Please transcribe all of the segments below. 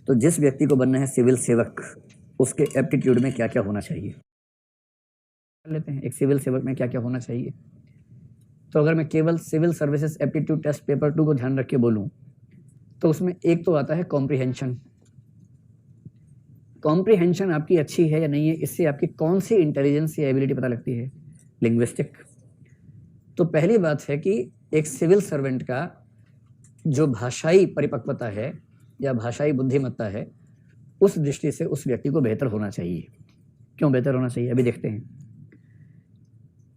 तो जिस व्यक्ति को बनना है सिविल सेवक, उसके एप्टीट्यूड में क्या क्या होना चाहिए लेते हैं। एक सिविल सेवक में क्या क्या होना चाहिए। तो अगर मैं केवल civil services aptitude test paper 2 को ध्यान रख के बोलूं तो उसमें एक तो आता है कॉम्प्रिहेंशन। कॉम्प्रिहेंशन आपकी अच्छी है या नहीं है, इससे आपकी कौन सी इंटेलिजेंस या एबिलिटी पता लगती है। लिंग्विस्टिक। तो पहली बात है कि एक सिविल सर्वेंट का जो भाषाई परिपक्वता है या भाषाई बुद्धिमत्ता है, उस दृष्टि से उस व्यक्ति को बेहतर होना चाहिए। क्यों बेहतर होना चाहिए, अभी देखते हैं।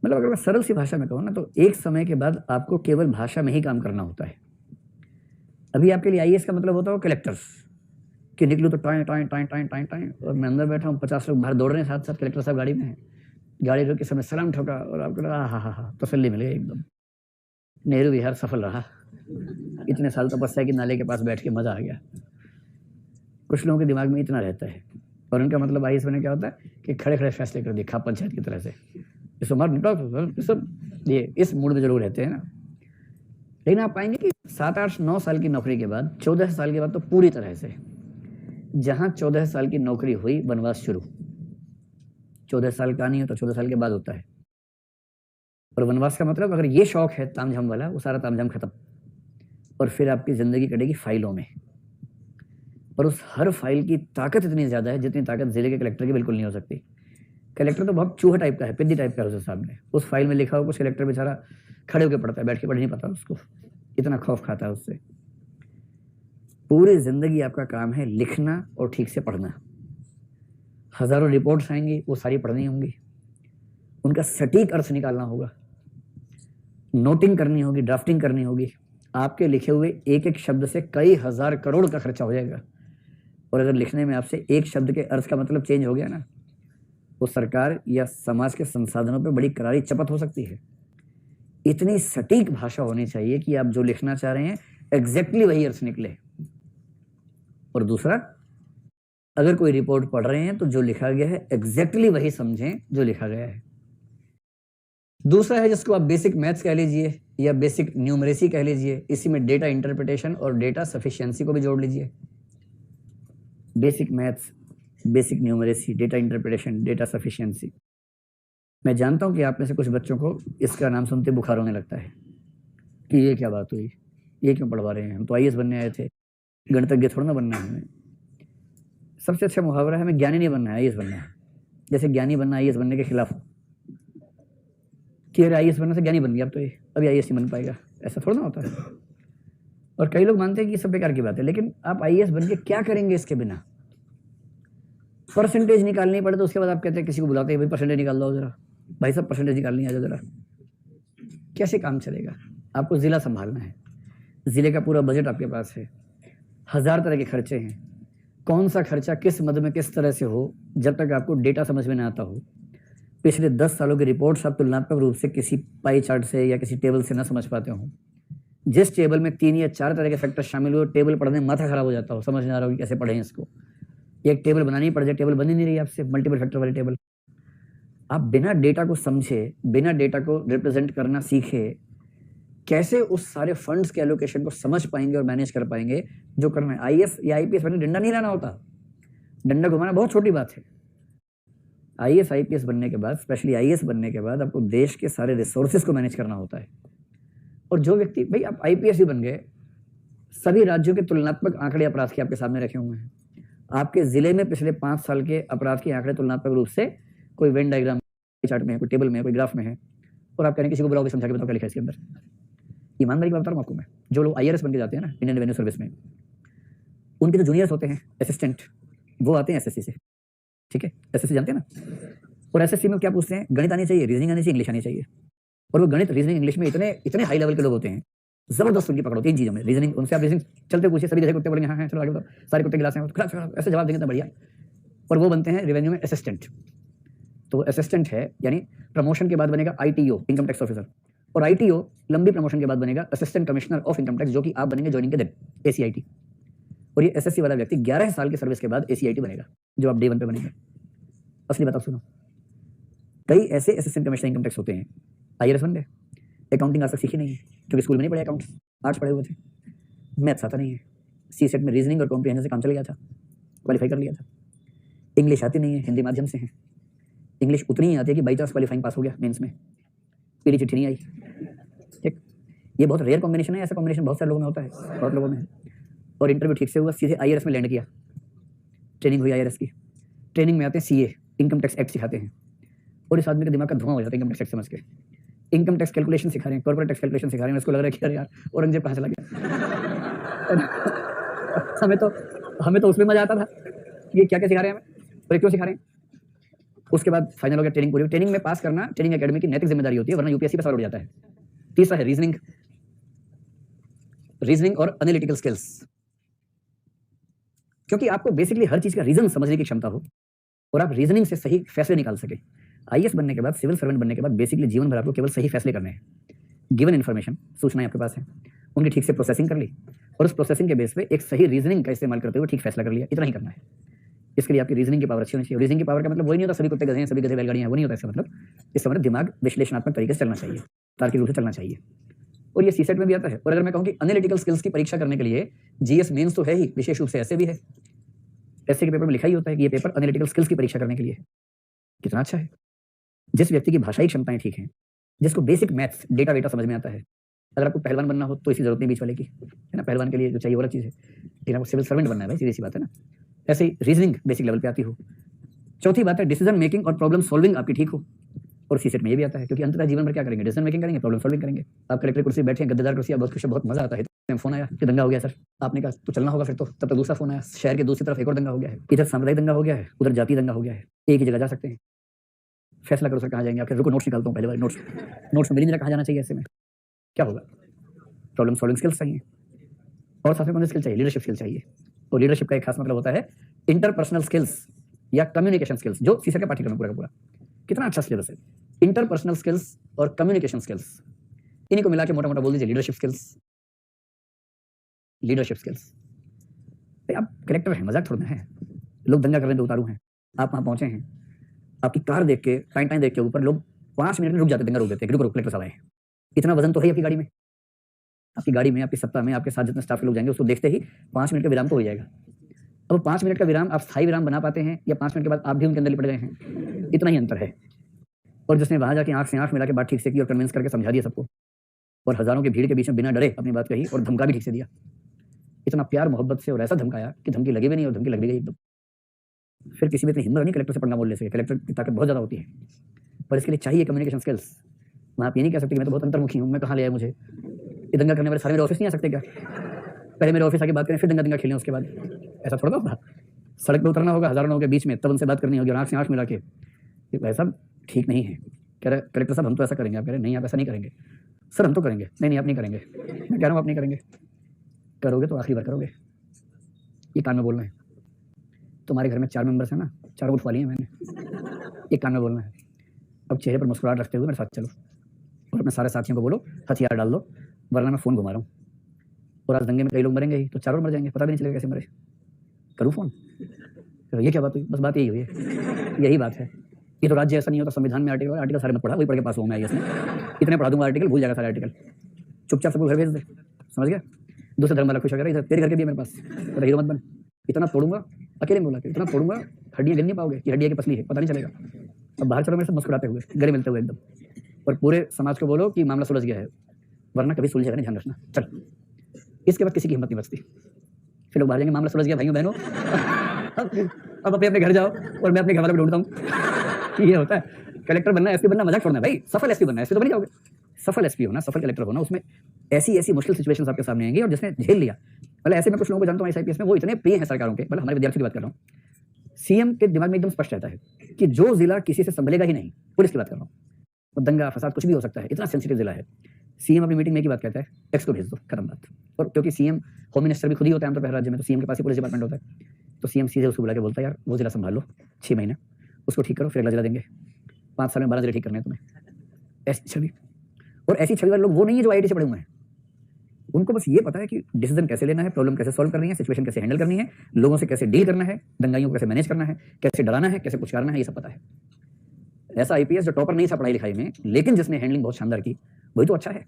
मतलब अगर मैं सरल सी भाषा में कहूँ ना, तो एक समय के बाद आपको केवल भाषा में ही काम करना होता है। अभी आपके लिए आईएएस का मतलब होता है कलेक्टर्स, कि निकलूँ तो time time time time time time, और मैं अंदर बैठा हूँ, 50 लोग बाहर दौड़ रहे हैं, साथ साथ कलेक्टर साहब गाड़ी में है, गाड़ी रोक के समय सलाम ठोका और आपको लगा हाँ तसल्ली मिल गई एकदम, नेहरू विहार सफल रहा, इतने साल तपस्या की नाले के पास बैठ के मजा आ गया। कुछ लोगों के दिमाग में इतना रहता है, और उनका मतलब आईएएस बनने क्या होता है कि खड़े खड़े फैसले कर दिए खाप पंचायत की तरह से, सब ये इस मूड में जरूर रहते हैं ना। लेकिन आप पाएंगे कि 7, 8, 9 साल की नौकरी के बाद, 14 साल के बाद तो पूरी तरह से, जहां 14 साल की नौकरी हुई वनवास शुरू। 14 साल का नहीं हो तो 14 साल के बाद होता है। और वनवास का मतलब अगर ये शौक है तामझाम वाला, वो सारा तामझाम खत्म, और फिर आपकी जिंदगी कटेगी फाइलों में। और उस हर फाइल की ताकत इतनी ज्यादा है जितनी ताकत जिले के कलेक्टर की बिल्कुल नहीं हो सकती। कलेक्टर तो बहुत चूहा टाइप का है, पिद्दी टाइप का है उसके सामने। उस फाइल में लिखा हो कुछ, कलेक्टर बेचारा खड़े होकर पढ़ता है, बैठ के पढ़ नहीं पाता उसको, इतना खौफ खाता है उससे। पूरी जिंदगी आपका काम है लिखना और ठीक से पढ़ना। हजारों रिपोर्ट्स आएंगी, वो सारी पढ़नी होंगी, उनका सटीक अर्थ निकालना होगा, नोटिंग करनी होगी, ड्राफ्टिंग करनी होगी। आपके लिखे हुए एक एक शब्द से कई हजार करोड़ का खर्चा हो जाएगा। और अगर लिखने में आपसे एक शब्द के अर्थ का मतलब चेंज हो गया ना, वो सरकार या समाज के संसाधनों पर बड़ी करारी चपत हो सकती है। इतनी सटीक भाषा होनी चाहिए कि आप जो लिखना चाह रहे हैं एग्जैक्टली वही अर्थ निकले। और दूसरा, अगर कोई रिपोर्ट पढ़ रहे हैं तो जो लिखा गया है एग्जैक्टली वही समझें जो लिखा गया है। दूसरा है जिसको आप बेसिक मैथ्स कह लीजिए या बेसिक न्यूमरेसी कह लीजिए, इसी में डेटा इंटरप्रिटेशन और डेटा सफिशिएंसी को भी जोड़ लीजिए। Basic maths, basic numeracy, data interpretation, data sufficiency. मैं जानता हूं कि आप में से कुछ बच्चों को इसका नाम सुनते बुखार होने लगता है कि ये क्या बात हुई, ये क्यों पढ़वा रहे हैं, हम तो आईएएस बनने आए थे, गणितज्ञ थोड़ा ना बनना है हमें। सबसे अच्छा मुहावरा है हमें ज्ञानी नहीं बनना है, आईएएस बनना है। जैसे ज्ञानी बनना आईएएस बनने के खिलाफ हो कि अरे आईएएस बनने से ज्ञानी बन गया, अब तो ये अभी आईएएस नहीं बन पाएगा, ऐसा थोड़ा ना होता है। और कई लोग मानते हैं कि ये सब बेकार की बात है, लेकिन आप आईएएस बन के क्या करेंगे इसके बिना। परसेंटेज निकालनी पड़े तो उसके बाद आप कहते हैं, किसी को बुलाते हैं, भाई परसेंटेज निकाल दो जरा, भाई साहब परसेंटेज निकालनी आ जाओ जरा। कैसे काम चलेगा। आपको जिला संभालना है, जिले का पूरा बजट आपके पास है, 1000 तरह के खर्चे हैं, कौन सा खर्चा किस मद में किस तरह से हो, जब तक आपको डेटा समझ में ना आता हो, पिछले 10 सालों की रिपोर्ट्स आप तुलनात्मक रूप से किसी पाई चार्ट से या किसी टेबल से ना समझ पाते हो, जिस टेबल में 3 या 4 तरह के फैक्टर शामिल हो, टेबल पढ़ने में माथा खराब हो जाता हो, समझ नहीं आ रहा हो कि कैसे पढ़ें इसको, एक टेबल बनानी पड़ जाए, टेबल बन ही नहीं रही आपसे, मल्टीपल फैक्टर वाली टेबल। आप बिना डेटा को समझे, बिना डेटा को रिप्रेजेंट करना सीखे, कैसे उस सारे फंड्स के एलोकेशन को समझ पाएंगे और मैनेज कर पाएंगे जो करना है। आईएएस या आईपीएस बनने डंडा नहीं लाना होता, डंडा घुमाना बहुत छोटी बात है। आईएएस आईपीएस बनने के बाद, स्पेशली आईएएस बनने के बाद, आपको देश के सारे रिसोर्सेज को मैनेज करना होता है। और जो व्यक्ति, भाई आप आईपीएस ही बन गए, सभी राज्यों के तुलनात्मक आंकड़े अपराध के आपके सामने रखे हुए हैं, आपके जिले में पिछले 5 साल के अपराध के आंकड़े तुलनात्मक रूप से कोई वेन डायग्राम चार्ट में है, कोई टेबल में है, कोई ग्राफ में है, और आप कह रहे हैं किसी को बुलाओ समझा के बताओ क्या लिखा है इसके अंदर। ईमानदारी की बात बता रहा हूं आपको मैं, जो लोग आईआरएस बन के जाते हैं ना इंडियन रेवेन्यू सर्विस में, उनके जो जूनियर्स होते हैं असिस्टेंट, वो आते हैं एसएससी से, ठीक है, एसएससी जानते हैं ना। और एसएससी में क्या पूछते हैं, गणित आनी चाहिए, रीजनिंग आनी चाहिए, इंग्लिश आनी चाहिए। और वो गणित, रीजनिंग, इंग्लिश में इतने इतने हाई लेवल के लोग होते हैं, जबरदस्त उनकी पकड़ होती है इन चीजों में। रीजनिंग, उनसे आप रीजनिंग चलते पूछिए, सभी जगह कुत्ते पड़ेंगे, हाँ चलो आगे बताओ, सारे कुत्ते गिलास हैं, ऐसे जवाब देंगे तो बढ़िया। और वो बनते हैं रेवेन्यू में असिस्टेंट। तो असिस्टेंट है, यानी प्रमोशन के बाद बनेगा आईटीओ, इनकम टैक्स ऑफिसर, और आईटीओ लंबी प्रमोशन के बाद बनेगा assistant commissioner of income tax, जो कि आप बनेंगे ज्वाइनिंग के दिन, एसीआईटी। और ये एसएससी वाला व्यक्ति 11 साल की सर्विस के बाद एसीआईटी बनेगा, जो आप डे 1 पे बनेंगे। असली बात आप सुनो, कई ऐसे असिस्टेंट कमिश्नर इनकम टैक्स होते हैं, आईआरएस बन गए, अकाउंटिंग आज तक सीखी नहीं है, क्योंकि स्कूल में नहीं पढ़े अकाउंट्स, आर्ट्स पढ़े हुए थे, मैथ्स आता नहीं है, सी सेट में रीजनिंग और कॉम्प्रिहेंशन से काम चल गया था, क्वालिफाई कर लिया था। इंग्लिश आती नहीं है, हिंदी माध्यम से है। इंग्लिश उतनी ही आती है कि बाई चांस क्वालिफाइंग पास हो गया मेंस में, पीली चिट्ठी नहीं आई। ठीक, ये बहुत रेयर कॉम्बिनेशन है, ऐसा कॉम्बिनेशन बहुत सारे लोगों में होता है, बहुत लोगों में है। और इंटरव्यू ठीक से हुआ, सीधे IRS में लैंड किया, ट्रेनिंग हुई IRS की। ट्रेनिंग में आते हैं CA, इनकम टैक्स एक्ट सिखाते हैं, और इस आदमी का दिमाग का धुआं हो जाता है इनकम टैक्स एक्ट समझ के। इनकम टैक्स कैलकुलेशन सिखा रहे हैं, कॉर्पोरेट टैक्स कैलकुलेशन सिखा रहे हैं, उसको लग रहा है कि अरे यार औरंगजेब कहाँ चला गया। हमें तो उसमें मजा आता था, ये क्या क्या सिखा रहे हैं हमें और ये क्यों सिखा रहे हैं। उसके बाद फाइनल हो गया, ट्रेनिंग पूरी। ट्रेनिंग में पास करना ट्रेनिंग एकेडमी की नैतिक जिम्मेदारी होती है, वरना UPSC पर सवाल उठ जाता है। तीसरा है रीजनिंग और एनालिटिकल स्किल्स, क्योंकि आपको बेसिकली हर चीज का रीजन समझने की क्षमता हो और आप रीजनिंग से सही फैसले निकाल सके। IAS बनने के बाद, सिविल सर्वेंट बनने के बाद बेसिकली जीवन भर आपको केवल सही फैसले करने हैं। गिवन इन्फॉर्मेशन, सूचनाएं आपके पास है, उनकी ठीक से प्रोसेसिंग कर ली और उस प्रोसेसिंग के बेस पे एक सही रीजनिंग का इस्तेमाल करते हुए ठीक फैसला कर लिया, इतना ही करना है। इसके लिए आपकी रीजनिंग की पावर अच्छी होनी चाहिए। रीजनिंग की पावर का मतलब वही नहीं होता सभी कुत्ते गधे हैं, सभी गधे बैलगाड़ियां हैं, वो नहीं होता इसका मतलब। इसका मतलब दिमाग विश्लेषणात्मक तरीके से चलना चाहिए, तार्किक रूप से चलना चाहिए, और ये सीसेट में भी आता है। और अगर मैं कहूँ कि एनालिटिकल स्किल्स की परीक्षा करने के लिए GS मेंस तो है ही, विशेष रूप से ऐसे भी है। ऐसे के पेपर में लिखा ही होता है कि ये पेपर एनालिटिकल स्किल्स की परीक्षा करने के लिए। कितना अच्छा है। जिस व्यक्ति की भाषाई क्षमताएं ठीक हैं, जिसको बेसिक मैथ्स डेटा वेटा समझ में आता है। अगर आपको पहलवान बनना हो तो इसकी जरूरत नहीं बीच वाले की, है ना। पहलवान के लिए जो चाहिए वो अलग चीज़ है, लेकिन आपको सिविल सर्वेंट बनना है भाई, सीधी सी बात है ना। ऐसे ही रीजनिंग बेसिक लेवल पे आती हो। चौथी बात है डिसीजन मेकिंग और प्रॉब्लम सॉल्विंग आपकी ठीक हो, और सीसेट में ये भी आता है, क्योंकि अंततः जीवन भर क्या करेंगे, डिसीजन मेकिंग करेंगे, प्रॉब्लम सॉल्विंग करेंगे। आप कलेक्टर कुर्सी बैठे हैं, गद्देदार कुर्सी, बहुत खुश, बहुत मजा आता है। फोन आया कि दंगा हो गया सर, आपने कहा तो चलना होगा फिर तो। तब तक दूसरा फोन आया, शहर के दूसरी तरफ एक और दंगा हो गया है, इधर सांप्रदायिक दंगा हो गया है, उधर जाति दंगा हो गया है, एक ही जगह जा सकते हैं। फैसला करो सर कहाँ जाएंगे। आपके रुको नोट्स निकालता हूँ, पहले बार नोट्स में मिल नहीं रहा कहाँ जाना चाहिए। ऐसे में क्या होगा, प्रॉब्लम सॉल्विंग स्किल्स चाहिए, और साथ में कौन सी स्किल चाहिए, लीडरशिप स्किल चाहिए। और लीडरशिप का एक खास मतलब होता है इंटरपर्सनल स्किल्स या कम्युनिकेशन स्किल्स, जो सीसेट का पाठ्यक्रम पूरा का पूरा। कितना अच्छा सिलेबस है। इंटरपर्सनल स्किल्स और कम्युनिकेशन स्किल्स, इन्हीं को मिला के मोटा मोटा बोल दीजिए लीडरशिप स्किल्स। लीडरशिप स्किल्स, आप कलेक्टर हैं, मजाक थोड़ा है। लोग दंगा कर रहे हैं, उतारू हैं, आप वहां पहुंचे हैं, आपकी कार देख के, टाइम देख के ऊपर लोग 5 मिनट में रुक जाते, दंगा रोक देते हैं, रुको कलेक्टर साहब आए। इतना वजन तो है आपकी गाड़ी में, आपकी सत्ता में, आपके साथ जितने स्टाफ के लोग जाएंगे, उसको देखते ही 5 मिनट का विराम तो हो जाएगा। अब 5 मिनट का विराम आप स्थायी विराम बना पाते हैं, या 5 मिनट के बाद आप भी उनके अंदर लिपट गए हैं, इतना ही अंतर है। और जिसने वहां जाके आंख से आंख मिला के बात ठीक से की और कन्विंस करके समझा दिया सबको, और हजारों की भीड़ के बीच में बिना डरे अपनी बात कही और धमका भी ठीक से दिया, इतना प्यार मोहब्बत से, और ऐसा धमकाया कि धमकी लगी भी नहीं और धमकी लग भी गई एकदम। फिर किसी में इतनी हिम्मत नहीं कलेक्टर से पढ़ना बोलने से, कलेक्टर की ताकत बहुत ज्यादा होती है, पर इसके लिए चाहिए कम्युनिकेशन स्किल्स। वहाँ आप ये नहीं कह सकते कि मैं तो बहुत अंतर्मुखी हूँ, मैं कहाँ ले आया मुझे, ये दंगा करने वाले सारे मेरे ऑफिस नहीं आ सकते क्या, पहले मेरे ऑफिस आके बात करें, फिर दंगा खेलें उसके बाद। ऐसा थोड़ा होगा, सड़क पर उतरना होगा हजारों लोगों के बीच में, तब उनसे बात करनी होगी, आंख से आंख मिला के। भाई साहब ठीक नहीं है। कह रहे कलेक्टर साहब हम तो ऐसा करेंगे। आप कह रहे नहीं आप ऐसा नहीं करेंगे। सर हम तो करेंगे। नहीं आप नहीं करेंगे। मैं कह रहा हूँ आप नहीं करेंगे, करोगे तो आखिरी बार करोगे। ये कान में बोलना है। तुम्हारे घर में 4 मेंबर्स हैं ना, 4 उठवा लिए मैंने, ये कान में बोलना है। अब चेहरे पर मुस्कुराहट रखते हुए मेरे साथ चलो और अपने सारे साथियों को बोलो हथियार डाल दो, वरना मैं फ़ोन घुमा रहा हूँ। और आज दंगे में कई लोग मरेंगे ही, तो 4 और मर जाएंगे, पता भी नहीं चलेगा कैसे मरे। करूँ फ़ोन? तो ये क्या बात हुई? बस बात यही हुई है, यही बात है। ये तो राज्य ऐसा नहीं होता, संविधान में आर्टिकल सारे मत पढ़ा, वही पढ़ के पास हुआ मैं IAS में। इतने पढ़ा दूंगा आर्टिकल, भूल जाएगा सारे आर्टिकल, चुपचाप सबको घर भेज दे, समझ गया। दूसरे धर्म वाला खुश वगैरह, इधर तेरे घर के भी है मेरे पास, तो हीरो मत बन। इतना तोड़ूंगा, अकेले में बोला कि इतना तोड़ूंगा हड्डियाँ गिन नहीं पाओगे कि हड्डियाँ की पसली है, पता नहीं चलेगा। अब बाहर चलो मेरे से मुस्कुराते हुए, गले मिलते हुए एकदम, और पूरे समाज को बोलो कि मामला सुलझ गया है, वरना कभी सुलझेगा नहीं, ध्यान रखना। चल, इसके बाद किसी की हिम्मत नहीं बचती। फिर लोग बाहर जाएंगे, मामला सुलझ गया भाइयों बहनों, अब अपने अपने घर जाओ और मैं अपने घर वालों को ढूंढता हूँ। ये होता है। कलेक्टर बनना, एसपी बनना मजाक छोड़ना है भाई, सफल एसपी बनना है। एसपी तो बन जाओगे, सफल एसपी होना, सफल कलेक्टर होना, उसमें ऐसी मुश्किल सिचुएशंस आपके सामने आएंगी, और जिसने झेल लिया। मतलब ऐसे में कुछ लोगों को जानता हूँ IPS में, वो इतने प्रिय हैं सरकारों के, मतलब हमारे विद्यार्थियों की बात कर रहा हूँ। CM के दिमाग में एकदम स्पष्ट रहता है कि जो जिला किसी से संभलेगा ही नहीं, पुलिस की बात कर रहा हूँ, तो दंगा फसाद कुछ भी हो सकता है, इतना सेंसिटिव जिला है। CM अपनी मीटिंग में की बात कहता है, X को भेज दो, खत्म बात। और क्योंकि CM होम मिनिस्टर भी खुद ही होता है आमतौर पर राज्य में, तो CM के पास ही पुलिस डिपार्टमेंट होता है, तो CM सीधे उसको बुला के बोलता है यार वो जिला संभाल लो 6 महीने, उसको ठीक करो, फिर अगला जिला देंगे, 5 साल में 12 जिले ठीक करने हैं तुम्हें। ऐसी छवि, और ऐसी छवि वाले लोग वो नहीं है जो IIT से पढ़े हुए हैं। उनको बस ये पता है कि डिसीजन कैसे लेना है, प्रॉब्लम कैसे सॉल्व करनी है, सिचुएशन कैसे हैंडल करनी है, लोगों से कैसे डील करना है, दंगाइयों को कैसे मैनेज करना है, कैसे डराना है, कैसे कुछ करना है, ये सब पता है। ऐसा IPS जो टॉपर नहीं था पढ़ाई लिखाई में, लेकिन जिसने हैंडलिंग बहुत शानदार की, वही तो अच्छा है।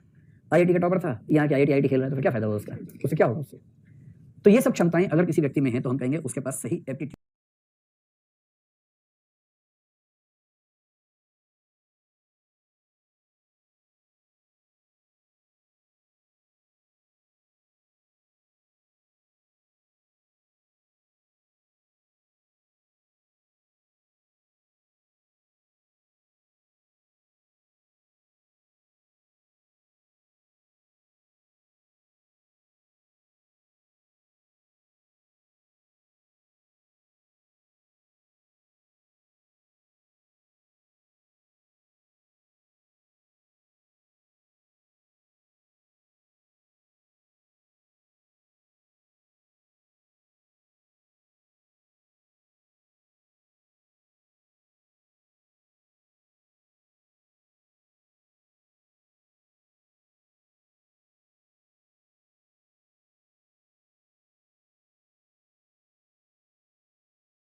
IIT का टॉपर था, यहाँ के IIT खेल रहा है, तो फिर क्या फायदा होगा उसका, उससे क्या होगा उससे। तो ये सब क्षमताएं अगर किसी व्यक्ति में हैं तो हम कहेंगे उसके पास सही एप्टीट्यूड